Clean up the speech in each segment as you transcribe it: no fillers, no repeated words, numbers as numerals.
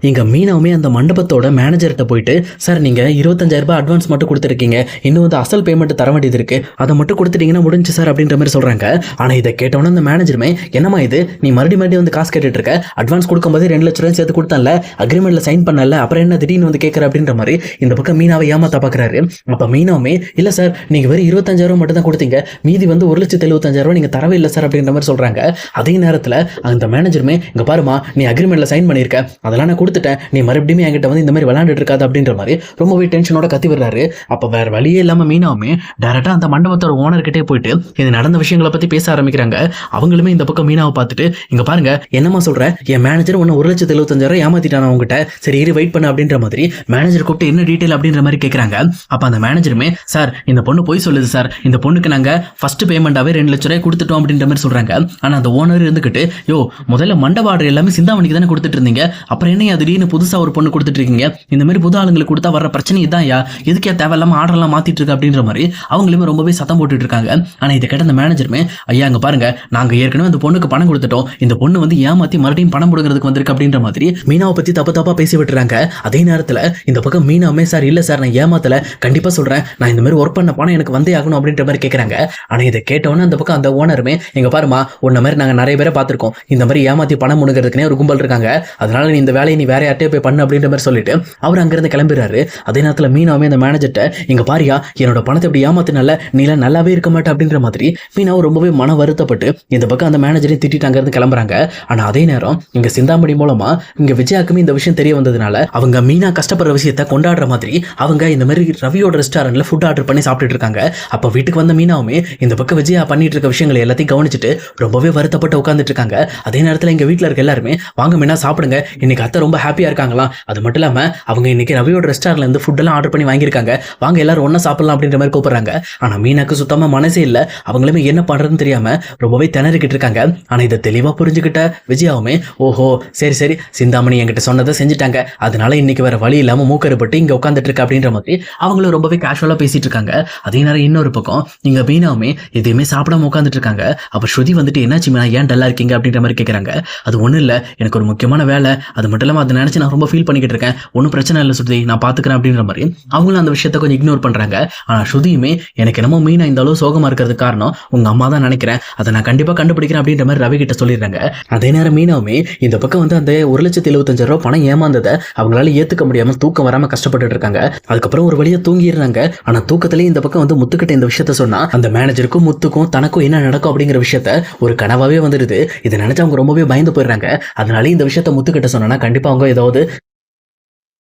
இங்க மீனாவுமே அந்த மண்டபத்தோட மேனேஜர்கிட்ட போயிட்டு, சார் நீங்க 25,000 அட்வான்ஸ் மட்டும் கொடுத்துருக்கீங்க, இன்னும் வந்து அசல் பேமெண்ட் தர வேண்டியது இருக்கு, அதை மட்டும் கொடுத்துட்டீங்கன்னா முடிஞ்சு சார் அப்படின்ற மாதிரி சொல்றாங்க. ஆனா இதை கேட்டவொன்னே அந்த மேனேஜருமே, என்னமா இது, நீ மறுபடியும் வந்து காசு கேட்டுட்டு இருக்க, அட்வான்ஸ் கொடுக்கும்போது 2 லட்ச ரூபாய் சேர்த்து கொடுத்தால, அக்ரிமெண்ட்ல சைன் பண்ணல, அப்புறம் என்ன திடீர்னு வந்து கேட்கற அப்படின்ற மாதிரி இந்த பக்கம் மீனாவை ஏமாத்த பாக்குறாரு. அப்ப மீனாவுமே, இல்ல சார் நீங்க வெறும் 25,000 மட்டும் தான் கொடுத்தீங்க, மீதி வந்து 1,75,000 நீங்க தரவே இல்லை சார் அப்படின்ற மாதிரி சொல்றாங்க. அதே நேரத்தில் அந்த மேனேஜருமே, இங்க பாருமா நீ அக்ரிமெண்ட்ல சைன் பண்ணிருக்க, அதெல்லாம் நான் கொடுத்துட்டேன், நீ மறுபடியும் என்கிட்ட வந்து இந்த மாதிரி விளையாண்டுட்டு இருக்காது அப்படின்ற மாதிரி ரொம்பவே டென்ஷனோட கத்தி விடுறாரு. அப்ப வேற வழியே இல்லாம மீனாவுமே டைரக்டா அந்த மண்டபத்தோட ஓனர்கிட்டே போயிட்டு இது நடந்த விஷயங்களை பத்தி பேச ஆரம்பிக்கிறாங்க. அவங்களுமே இந்த பக்கம் மீனாவை பார்த்துட்டு, இங்க பாருங்க என்னமா சொல்ற, என் மேனேஜர் உன்ன 1,75,000 ஏமாத்திட்டானா உங்ககிட்ட, சரி இரு வெயிட் பண்ண அப்படின்ற மாதிரி மேனேஜர் கூப்பிட்டு என்ன டீடைல் அப்படின்ற மாதிரி கேட்கறாங்க. அப்ப அந்த மேனேஜருமே, சார் இந்த பொண்ணு போய் சொல்லுது சார், இந்த பொண்ணுக்கு நாங்க ஃபர்ஸ்ட் பேமெண்டாவே 2 லட்ச ரூபாய் கொடுத்துட்டோம் அப்படின்ற மாதிரி சொல்றாங்க. ஆனா அந்த ஓனர் இருந்துகிட்டு, யோ முதல்ல மண்டப ஆர்டர் எல்லாமே சிந்தாமணிக்கு தானே கொடுத்துட்டு இருந்தீங்க, அப்புறம் என்ன திடீர்னு புதுசா ஒரு பொண்ணு கொடுத்துட்டு இருக்கீங்க, இந்த மாதிரி புது ஆளுங்களுக்கு கொடுத்தா வர பிரச்சனை இதான் யா, எதுக்கே தேவையில்லாம ஆர்டர் எல்லாம் மாத்திட்டு இருக்கு அப்படின்ற மாதிரி அவங்களுமே ரொம்பவே சத்தம் போட்டுட்டு இருக்காங்க. ஆனா இதை கேட்ட அந்த மேனேஜருமே, ஐயா அங்க பாருங்க நாங்க ஏற்கனவே அந்த பொண்ணுக்கு பணம் கொடுத்துட்டோம், இந்த பொண்ணு வந்து ஏமாத்தி மறுபடியும் பணம் கொடுக்கறதுக்கு வந்திருக்கு அப்படின்ற மாதிரி மீனாவை பத்தி தப்பா பேசி விட்டுறாங்க. அதே நேரத்துல இந்த பக்கம் மீனாவுமே, சார் இல்ல சார் நான் ஏமாத்தல, கண்டிப்பா சொல்றேன், நான் இந்த மாதிரி ஒர்க் பண்ண பணம் எனக்கு வந்தே ஆகணும் அப்படின்ற மாதிரி கேட்கறாங்க. ஆனா இதை கேட்டவொன்னே அந்த பக்கம் அந்த ஓனருமே, எங்க பாருமா உன்ன மாதிரி நாங்க நிறைய பேரை பார்த்திருக்கோம், இந்த மாதிரி ஏமாத்தி பணம் முடுங்கிறதுக்குனே ஒரு கும்பல் இருக்காங்க, அதனால நீ இந்த வேலையை நீ வேற யார்ட்டே போய் பண்ணு அப்படின்ற மாதிரி சொல்லிட்டு அவர் அங்கிருந்து கிளம்பிடுறாரு. அதே நேரத்தில் மீனாவுமே அந்த மேனேஜர்ட்ட, இங்க பாரியா என்னோட பணத்தை இப்படி ஏமாத்தினால நீலாம் நல்லாவே இருக்க மாட்டே அப்படின்ற மாதிரி மீனாவும் ரொம்பவே மன வருத்தப்பட்டு இந்த பக்கம் அந்த மேனேஜரையும் திட்டிட்டு அங்கிருந்து கிளம்புறாங்க. ஆனா அதே நேரம் இங்க சிந்தாமணி மூலமா இங்க விஜயாக்குமே இந்த விஷயம் தெரிய வந்ததுனால அவங்க மீனா கஷ்டப்படுற விஷயத்த கொண்டாடுற மாதிரி அவங்க இந்த மாதிரி ரவியோட ரெஸ்டாரண்ட்ல ஃபுட் ஆர்டர் பண்ணி சாப்பிட்டுட்டு இருக்காங்க. அப்ப வீட்டுக்கு வந்த மீனாவுமே இந்த பக்கம் விஜயா பண்ணிட்டு இருக்க விஷயங்களை எல்லாத்தையும் கவனிச்சுட்டு ரொம்பவே வருத்தப்பட்டு உட்காந்துட்டு இருக்காங்க. அதே நேரத்தில் இங்க வீட்டுல இருக்க எல்லாருமே, வாங்க மீனா சாப்பிடுங்க, இன்னைக்கு அத்தை ரொம்ப ஹாப்பியா இருக்காங்களாம், அது மட்டும் இல்லாம அவங்க இன்னைக்கு ரவியோட ரெஸ்டாரண்ட்ல இருந்து ஃபுட் எல்லாம் ஆர்டர் பண்ணி வாங்கியிருக்காங்க, வாங்க எல்லாரும் ஒண்ணா சாப்பிடலாம் அப்படின்ற மாதிரி கூப்பிடுறாங்க. ஆனா மீனாக்கு சுத்தமா மனசே இல்ல, அவங்களுமே என்ன பண்றதுன்னு தெரியாம ரொம்பவே திணறிக்கிட்டு இருக்காங்க. ஆனா இதை தெளிவா புரிஞ்சுக்கிட்ட விஜயாவுமே, ஓஹோ சரி சரி சிந்தாமணி என்கிட்ட சொன்னதை செஞ்சுட்டாங்க, அதனால இன்னைக்கு வேற வழி இல்லாம மூக்கறுபட்டு இங்க உட்காந்துட்டு இருக்க அப்படின்ற மாதிரி அவங்களும் ரொம்பவே கேஷுவலா பேசிட்டு இருக்காங்க. அதே நேரம் இன்னொரு பக்கம் இங்க மீனாவுமே எதையுமே சாப்பிடாம உட்காந்துட்டு இருக்காங்க. அப்ப ஸ்ருதி வந்துட்டு, என்னாச்சு மீனா ஏன் டல்லா இருக்கீங்க அப்படின்ற மாதிரி கேட்கறாங்க. அது ஒண்ணும் இல்ல, எனக்கு ஒரு முக்கியமான வேலை, அது மட்டும் இல்லாம அதை நினைச்சு நான் ரொம்ப ஃபீல் பண்ணிக்கிட்டு இருக்கேன், ஒன்றும் பிரச்சனை இல்லை ஸ்ருதி நான் பாத்துக்கிறேன் அப்படின்ற மாதிரி அவங்களும் அந்த விஷயத்தை கொஞ்சம் இக்னோர் பண்றாங்க. ஆனா ஸ்ருதியுமே, எனக்கு என்னமோ மீனா இந்த அளவு சோகமா இருக்கிறதுக்கு காரணம் உங்க அம்மா தான் நினைக்கிறேன், அதை நான் கண்டிப்பா கண்டுபிடிக்கிறேன் அப்படின்ற மாதிரி ரவி கிட்ட சொல்லிடுறாங்க. அதே நேரம் மீனாவுமே இந்த பக்கம் வந்து அந்த 1,75,000 பணம் ஏமாந்ததை அவங்களால ஏத்துக்க முடியாம தூக்கம் வராம கஷ்டப்பட்டு இருக்காங்க. அதுக்கப்புறம் ஒரு வழியா தூங்கிடுறாங்க. ஆனா தூக்கத்திலேயே இந்த பக்கம் வந்து முத்துக்கிட்ட இந்த விஷயத்த சொன்னா அந்த மேனேஜருக்கும் முத்துக்கும் தனக்கும் என்ன நடக்கும் அப்படிங்கிற விஷயத்த ஒரு கனவாவே வந்துடுது. இதை நினைச்சு அவங்க ரொம்பவே பயந்து போயிடுறாங்க. அதனால இந்த விஷயத்த முத்துக்கிட்ட சொன்னா கண்டிப்பா அவங்க ஏதாவது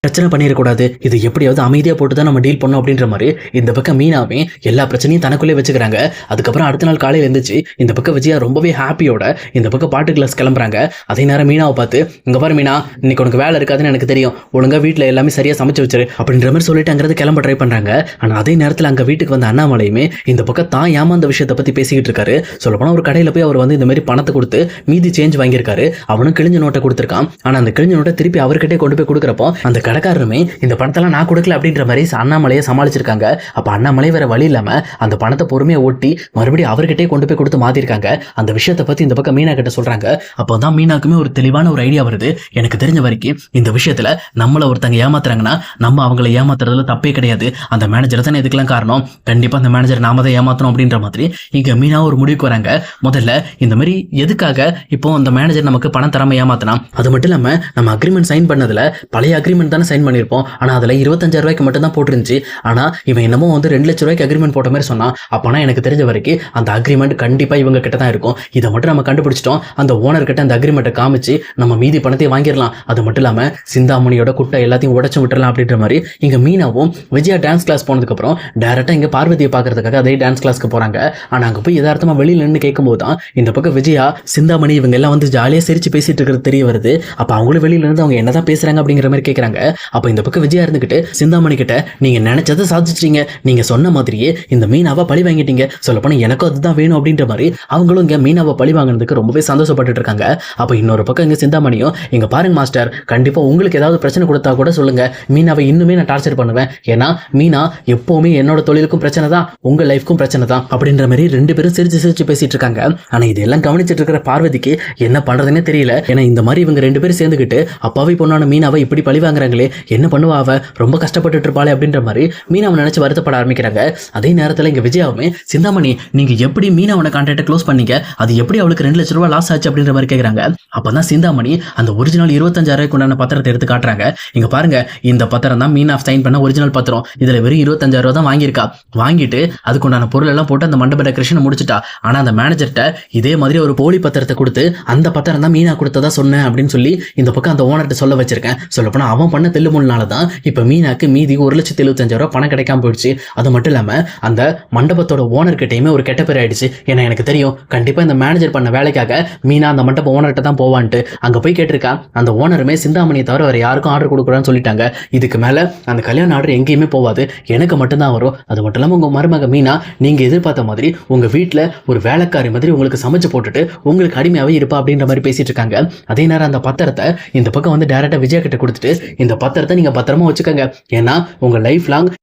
பிரச்சனை பண்ணிடக்கூடாது, இது எப்படியாவது அமைதியாக போட்டு தான் நம்ம டீல் பண்ணோம் அப்படின்ற மாதிரி இந்த பக்கம் மீனாவே எல்லா பிரச்சனையும் தனக்குள்ளே வச்சுக்கிறாங்க. அதுக்கப்புறம் அடுத்த நாள் காலையில் எழுந்துச்சு இந்த பக்கம் விஜயா ரொம்பவே ஹாப்பியோட இந்த பக்கம் பாட்டு கிளாஸ் கிளம்புறாங்க. அதே நேரம் மீனாவை பார்த்து, இங்கே பாரு மீனா, இன்னைக்கு உனக்கு வேலை இருக்காதுன்னு எனக்கு தெரியும், ஒழுங்கா வீட்டில் எல்லாமே சரியாக சமைச்சு வச்சிரு அப்படின்ற மாதிரி சொல்லிட்டு அங்கிறது கிளம்ப ட்ரை பண்ணுறாங்க. ஆனால் அதே நேரத்தில் அங்கே வீட்டுக்கு வந்த அண்ணாமலையுமே இந்த பக்கம் தான் ஏமாந்த விஷயத்தை பற்றி பேசிக்கிட்டு இருக்காரு. சொல்லப்போனால் ஒரு கடையில் போய் அவர் வந்து இந்த மாதிரி பணத்தை கொடுத்து மீதி சேஞ்ச் வாங்கியிருக்காரு. அவனும் கிழிஞ்ச நோட்டை கொடுத்துருக்கான். ஆனால் அந்த கிழிஞ்ச நோட்டை திருப்பி அவர்கிட்டே கொண்டு போய் கொடுக்குறப்போ அந்த கடைக்காரருமே, இந்த பணத்தெல்லாம் நான் கொடுக்கல அப்படின்ற மாதிரி அண்ணாமலையை சமாளிச்சிருக்காங்க. அப்ப அண்ணாமலை வேற வழி இல்லாம அந்த பணத்தை பொறுமையா ஓட்டி மறுபடியும் அவர்கிட்டே கொண்டு போய் கொடுத்து மாத்திருக்காங்க. அந்த விஷயத்தை பத்தி இந்த பக்கம் மீனா கிட்ட சொல்றாங்க. அப்போதான் மீனாக்குமே ஒரு தெளிவான ஒரு ஐடியா வருது. எனக்கு தெரிஞ்ச வரைக்கும் இந்த விஷயத்துல நம்மள ஒருத்தங்க ஏமாத்துறாங்கன்னா நம்ம அவங்களை ஏமாத்துறதுல தப்பே கிடையாது, அந்த மேனேஜர் தானே இதுக்கெல்லாம் காரணம், கண்டிப்பா அந்த மேனேஜர் நாம தான் ஏமாத்தணும் அப்படின்ற மாதிரி இங்க மீனா ஒரு முடிவுக்கு வராங்க. முதல்ல இந்த மாதிரி எதுக்காக இப்போ அந்த மேனேஜர் நமக்கு பணம் தராம ஏமாத்தலாம், அது மட்டும் இல்லாம நம்ம அக்ரிமெண்ட் சைன் பண்ணதுல பழைய அக்ரிமெண்ட் தானே சைன் பண்ணிருப்போம், ஆனா அதுல 25,000 மட்டும் தான் போட்டுருந்துச்சு, ஆனா இவன் என்னமோ வந்து 2 லட்ச ரூபாய்க்கு அக்ரிமெண்ட் போட்ட மாதிரி சொன்னா, அப்பனா எனக்கு தெரிஞ்ச வரைக்கும் அந்த அக்ரிமெண்ட் கண்டிப்பா இவங்க கிட்ட தான் இருக்கும், இதை மட்டும் நம்ம கண்டுபிடிச்சிட்டோம், அந்த ஓனர் கிட்ட அந்த அக்ரிமெண்ட்டை காமிச்சு நம்ம மீதி பணத்தை வாங்கிடலாம், அது மட்டும் இல்லாம சிந்தாமணியோட குட்டை எல்லாத்தையும் உடைச்சு விட்டுறலாம் அப்படின்ற மாதிரி இங்க மீனாவும் விஜயா டான்ஸ் கிளாஸ் போனதுக்கு அப்புறம் டைரக்டா இங்க பார்வதியை பாக்குறதுக்காக அதே டான்ஸ் கிளாஸ்க்கு போறாங்க. ஆனா அங்க போய் யதார்த்தமா வெளியில நின்று கேட்கும் போதுதான் இந்த பக்கம் விஜயா சிந்தாமணி இவங்க எல்லாம் வந்து ஜாலியா சிரிச்சு பேசிட்டு இருக்கிறது தெரிய வருது. அப்ப அவங்களும் வெளியில இருந்து அவங்க என்னதான் பேசுறாங்க அப்படிங்கிற மாதிரி கேட்கறாங்க. அப்ப இந்த பக்கம் விஜயா இருந்துகிட்டு சிந்தாமணி கிட்ட நீங்க நினைச்சதை சாதிச்சிட்டீங்க, நீங்க சொன்ன மாதிரியே இந்த மீனாவை பழி வாங்கிட்டீங்க, சொல்லப்போனா எனக்கும் அதுதான் வேணும் அப்படின்ற மாதிரி அவங்களும் இங்க மீனாவை பழி வாங்கினதுக்கு ரொம்பவே சந்தோஷப்பட்டு இருக்காங்க. அப்ப இன்னொரு பக்கம் இங்க சிந்தாமணியும் இங்க பாருங்க மாஸ்டர், கண்டிப்பா உங்களுக்கு ஏதாவது பிரச்சனை கொடுத்தா கூட சொல்லுங்க, மீனாவை இன்னுமே நான் டார்ச்சர் பண்ணுவேன், ஏன்னா மீனா எப்பவுமே என்னோட தொழிலுக்கும் பிரச்சனை தான், உங்க லைஃப்க்கும் பிரச்சனை தான் அப்படின்ற மாதிரி ரெண்டு பேரும் சிரிச்சு சிரிச்சு பேசிட்டு இருக்காங்க. ஆனா இதெல்லாம் கவனிச்சிட்டு இருக்கிற பார்வதிக்கு என்ன பண்றதுன்னே தெரியல. ஏன்னா இந்த மாதிரி இவங்க ரெண்டு பேரும் சேர்ந்துக்கிட்டு அப்பாவி பொண்ணான மீனாவை இப்படி பழி வாங்குறாங்களே, என்ன பண்ணுவா அவ, ரொம்ப கஷ்டப்பட்டு இருப்பாளே அப்படின்ற மாதிரி மீனாவை நினைச்சு வருத்தப்பட ஆரம்பிக்கிறாங்க. அதே நேரத்தில் இங்க விஜயாவுமே சிந்தாமணி நீங்க எப்படி மீனாவோட கான்ட்ராக்டை க்ளோஸ் பண்ணீங்க, அது எப்படி அவளுக்கு 2 லட்சம் ரூபாய் லாஸ் ஆச்சு அப்படின்ற மாதிரி கேட்கறாங்க. அப்பதான் சிந்தாமணி அந்த ஒரிஜினல் 25,000 உண்டான பத்திரத்தை எடுத்து காட்டுறாங்க. இங்க பாருங்க, இந்த பத்திரம் தான் மீனா சைன் பண்ண ஒரிஜினல் பத்திரம், இதுல வெறும் 25,000 தான் வாங்கியிருக்கா, வாங்கிட்டு அதுக்குண்டான பொருள் எல்லாம் போட்டு அந்த மண்டப டெக்கரேஷன் முடிச்சுட்டா. ஆனா அந்த மேனேஜர்கிட்ட இதே மாதிரி ஒரு போலி பத்திரத்தை கொடுத்து அந்த பத்திரம் தான் மீனா கொடுத்ததா சொன்னேன் அப்படின்னு சொல்லி இந்த பக்கம் அந்த ஓனர்கிட்ட சொல்ல வச்சிருக்கேன். சொல்லப்போனா அவன் பண்ண தெல்லுமுள்ளால தான் இப்ப மீனாக்கு மீதி 1,75,000 பணம் கிடைக்காம போயிடுச்சு. அது மட்டும் இல்லாம அந்த மண்டபத்தோட ஓனர் கிட்டையுமே ஒரு கெட்ட பேர் ஆயிடுச்சு. ஏன்னா எனக்கு தெரியும் கண்டிப்பா இந்த மேனேஜர் பண்ண வேலைக்காக மீனா அந்த மண்டப ஓனர்கிட்ட தான் போவான்ட்டு அங்க போய் கேட்டிருக்கா. அந்த ஓனருமே சிந்தாமணியை தவிர வேற யாருக்கும் ஆர்டர் கொடுக்குறான்னு சொல்லிட்டாங்க. இதுக்கு மேல அந்த கல்யாண ஆர்டர் எங்கேயுமே போவாது, எனக்கு மட்டும்தான் வரும். அது மட்டும் இல்லாம உங்க மருமக மீனா நீங்க எதிர்பார்த்த மாதிரி உங்க வீட்டுல ஒரு வேலைக்காரி மாதிரி உங்களுக்கு சமைச்சு போட்டுட்டு உங்களுக்கு அடிமையாவே இருப்பா அப்படின்ற மாதிரி பேசிட்டு இருக்காங்க. அதே நேரம் அந்த பத்திரத்தை இந்த பக்கம் வந்து டைரக்டா விஜயா கிட்ட கொடுத்துட்டு இந்த பத்திரத்தை நீங்க பத்திரமா வச்சுக்கோங்க, ஏன்னா உங்க லைஃப் லாங்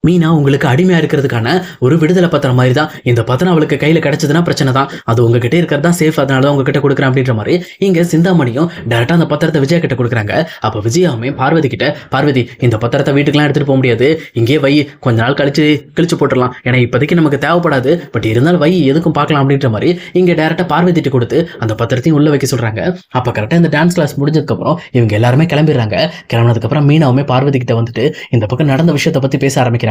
மீனா உங்களுக்கு அடிமையா இருக்கிறதுக்கான ஒரு விடுதலை பத்திரம் மாதிரி தான். இந்த பத்திரம் அவளுக்கு கையில கிடைச்சதுன்னா பிரச்சனை தான், அது உங்ககிட்ட இருக்கிறது தான் சேஃப், அதனால தான் உங்ககிட்ட கொடுக்குறேன் அப்படின்ற மாதிரி இங்க சிந்தாமணியும் டேரக்டா அந்த பத்திரத்தை விஜயா கிட்ட கொடுக்குறாங்க. அப்ப விஜயாவுமே பார்வதி கிட்ட, பார்வதி இந்த பத்திரத்தை வீட்டுக்குலாம் எடுத்துட்டு போக முடியாது, இங்கே வை, கொஞ்ச நாள் கிழிச்சு போட்டுடலாம், ஏன்னா இப்போதைக்கு நமக்கு தேவைப்படாது, பட் இருந்தாலும் வை எதுக்கும் பார்க்கலாம் அப்படின்ற மாதிரி இங்க டேரக்டா பார்வதிட்டு கொடுத்து அந்த பத்திரத்தையும் உள்ள வைக்க சொல்றாங்க. அப்ப கரெக்டா இந்த டான்ஸ் கிளாஸ் முடிஞ்சதுக்கு அப்புறம் இவங்க எல்லாருமே கிளம்பிடுறாங்க. கிளம்பினதுக்கு அப்புறம் மீனாவுமே பார்வதி கிட்ட வந்துட்டு இந்த பக்கம் நடந்த விஷயத்தை பத்தி பேச ஆரம்பிக்கிறாங்க.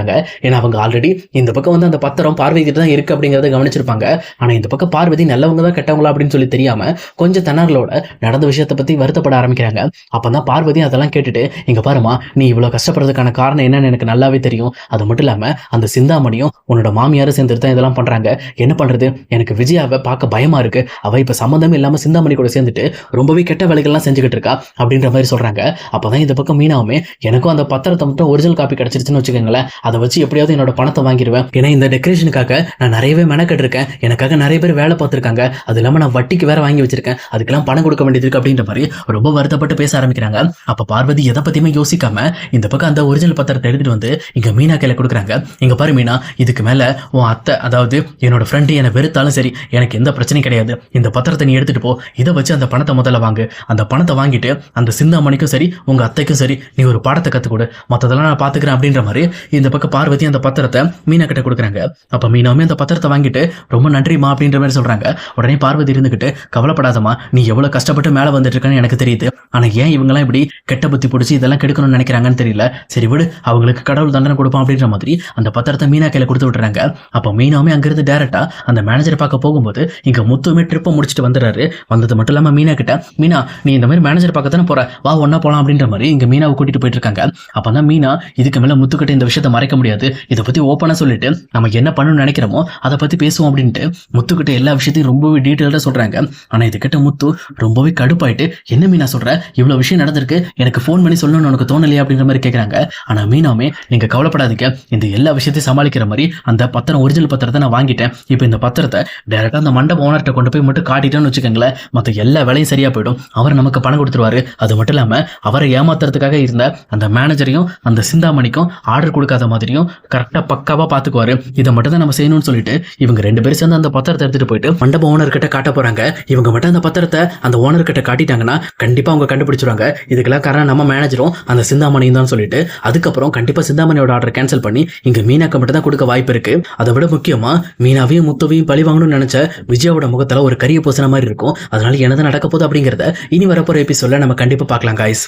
ஏன்னா அவங்க ஆல்ரெடி இந்த பக்கம் வந்து அந்த பத்திரம் பார்வதி கிட்ட தான் இருக்கு அப்படிங்கறத கவனிச்சிருப்பாங்க. ஆனா இந்த பக்கம் பார்வதி நல்லவங்க தான் கெட்டவங்களா அப்படின்னு சொல்லி தெரியாம கொஞ்சம் தன்னர்களோட நடந்த விஷயத்தை பத்தி வருத்தப்பட ஆரம்பிக்கிறாங்க. அப்பதான் பார்வதி அதெல்லாம் கேட்டுட்டு இங்க பாருமா, நீ இவ்வளவு கஷ்டப்படுறதுக்கான காரணம் என்னன்னு எனக்கு நல்லாவே தெரியும், அது மட்டும் இல்லாம அந்த சிந்தாமணியும் உன்னோட மாமியாரும் சேர்ந்துட்டு தான் இதெல்லாம் பண்றாங்க, என்ன பண்றது, எனக்கு விஜயாவை பார்க்க பயமா இருக்கு, அவ இப்ப சம்மந்தம் இல்லாம சிந்தாமணி கூட சேர்ந்துட்டு ரொம்பவே கெட்ட வேலைகள்லாம் செஞ்சுக்கிட்டு இருக்கா அப்படின்ற மாதிரி சொல்றாங்க. அப்பதான் இந்த பக்கம் மீனாவுமே எனக்கும் அந்த பத்திரத்தை மட்டும் ஒரிஜினல் காப்பி கிடைச்சிருச்சுன்னு வச்சுக்கோங்களேன், அதை வச்சு எப்படியாவது என்னோட பணத்தை வாங்கிடுவேன், ஏன்னா இந்த டெக்கரேஷனுக்காக நான் நிறையவே மெனக்கெட்டு இருக்கேன், எனக்காக நிறைய பேர் வேலை பார்த்துருக்காங்க, அது இல்லாம நான் வட்டிக்கு வேற வாங்கி வச்சிருக்கேன், அதுக்கெல்லாம் பணம் கொடுக்க வேண்டியது இருக்கு அப்படின்ற மாதிரி ரொம்ப வருத்தப்பட்டு பேச ஆரம்பிக்கிறாங்க. அப்ப பார்வதி எதை பத்தியுமே யோசிக்காம இந்த பக்கம் அந்த ஒரிஜினல் பத்திரத்தை எடுத்துட்டு வந்து இங்க மீனா கையில கொடுக்குறாங்க. இங்க பாரு மீனா, இதுக்கு மேல உன் அத்தை, அதாவது என்னோட ஃப்ரெண்டு என்னை வெறுத்தாலும் சரி எனக்கு எந்த பிரச்சனையும் கிடையாது, இந்த பத்திரத்தை நீ எடுத்துட்டு போ, இதை வச்சு அந்த பணத்தை முதல்ல வாங்கு, அந்த பணத்தை வாங்கிட்டு அந்த சிந்தாமணிக்கும் சரி உங்க அத்தைக்கும் சரி நீ ஒரு பாடத்தை கத்து கொடு, மற்றதெல்லாம் நான் பாத்துக்கிறேன் அப்படின்ற மாதிரி இந்த பக்கம் பார்வதி அந்த பத்திரத்தை மீனா கிட்ட கொடுக்குறாங்க. அப்ப மீனாவுமே அந்த பத்திரத்தை வாங்கிட்டு ரொம்ப நன்றிமா அப்படின்ற மாதிரி சொல்றாங்க. உடனே பார்வதி இருந்துகிட்டு கவலைப்படாதமா, நீ எவ்வளவு கஷ்டப்பட்டு மேல வந்துட்டு இருக்கன்னு எனக்கு தெரியுது, ஆனா ஏன் இவங்கெல்லாம் இப்படி கெட்ட புத்தி பிடிச்சி இதெல்லாம் கெடுக்கணும்னு நினைக்கிறாங்கன்னு தெரியல, சரி விடு, அவங்களுக்கு கடவுள் தண்டனை கொடுப்பான் அப்படின்ற மாதிரி அந்த பத்திரத்தை மீனா கையில கொடுத்து விட்டுறாங்க. அப்ப மீனாவுமே அங்கிருந்து டைரக்டா அந்த மேனேஜரை பார்க்க போகும்போது இங்க முத்துமே ட்ரிப்பை முடிச்சுட்டு வந்துடுறாரு. வந்தது மட்டும் இல்லாம மீனா கிட்ட, மீனா நீ இந்த மாதிரி மேனேஜர் பார்க்க தானே போற, வா ஒன்னா போலாம் அப்படின்ற மாதிரி இங்க மீனாவை கூட்டிட்டு போயிட்டு இருக்காங்க. அப்பதான் மீனா இதுக்கு மேல முத்துக்கிட்ட இந்த விஷயத்தை மறைக்க முடியாது, இதை பத்தி ஓப்பனா சொல்லிட்டு நம்ம என்ன பண்ணணும்னு நினைக்கிறோமோ அதை பத்தி பேசுவோம் அப்படின்ட்டு முத்துக்கிட்ட எல்லா விஷயத்தையும் ரொம்பவே டீட்டெயில்டா சொல்றாங்க. ஆனா இது கிட்ட முத்து ரொம்பவே கடுப்பாயிட்டு, என்ன மீனா சொல்ற, இவ்வளவு விஷயம் நடந்திருக்கு, எனக்கு ஃபோன் பண்ணி சொல்லணும்னு உனக்கு தோணலையா அப்படின்ற மாதிரி கேட்கறாங்க. ஆனா மீனாவுமே நீங்க கவலைப்படாதீங்க, இந்த எல்லா விஷயத்தையும் சமாளிக்கிற மாதிரி அந்த பத்திரம் ஒரிஜினல் பத்திரத்தை நான் வாங்கிட்டேன், இப்போ இந்த பத்திரத்தை டைரக்டா அந்த மண்டப ஓனர்கிட்ட கொண்டு போய் மட்டும் காட்டிட்டோன்னு வச்சுக்கோங்களேன், மற்ற எல்லா வேலையும் சரியா போயிடும், அவர் நமக்கு பணம் கொடுத்துருவாரு. அது மட்டும் இல்லாம அவரை ஏமாத்துறதுக்காக இருந்த அந்த மேனேஜரையும் அந்த சிந்தாமணிக்கும் ஆர்டர் கொடுக்காத மாதிரியும் கரெக்டா பக்காவா பாத்துக்குவாரு, இதை மட்டும் தான் நம்ம செய்யணும்னு சொல்லிட்டு இவங்க ரெண்டு பேரும் சேர்ந்து அந்த பத்திரத்தை எடுத்துட்டு போயிட்டு மண்டப ஓனர் கிட்ட காட்ட போறாங்க. இவங்க மட்டும் அந்த பத்திரத்தை அந்த ஓனர் கிட்ட காட்டிட்டாங்கன்னா கண்டிப்பா அவங்க கண்டுபிடிச்சிருவாங்க, இதுக்கெல்லாம் காரணம் நம்ம மேனேஜரும் அந்த சிந்தாமணியும் தான் சொல்லிட்டு அதுக்கப்புறம் கண்டிப்பா சிந்தாமணியோட ஆர்டர் கேன்சல் பண்ணி இங்க மீனாக்கு மட்டும் தான் கொடுக்க வாய்ப்பு இருக்கு. அதை விட முக்கியமா மீனாவையும் முத்துவையும் பழி வாங்கணும்னு நினைச்ச விஜயாவோட முகத்துல ஒரு கரிய பூசண மாதிரி இருக்கும். அதனால என்னதான் நடக்க போகுது அப்படிங்கறத இனி வரப்போற எபிசோட்ல நம்ம கண்டிப்பா பார்க்கலாம் காய்ஸ்.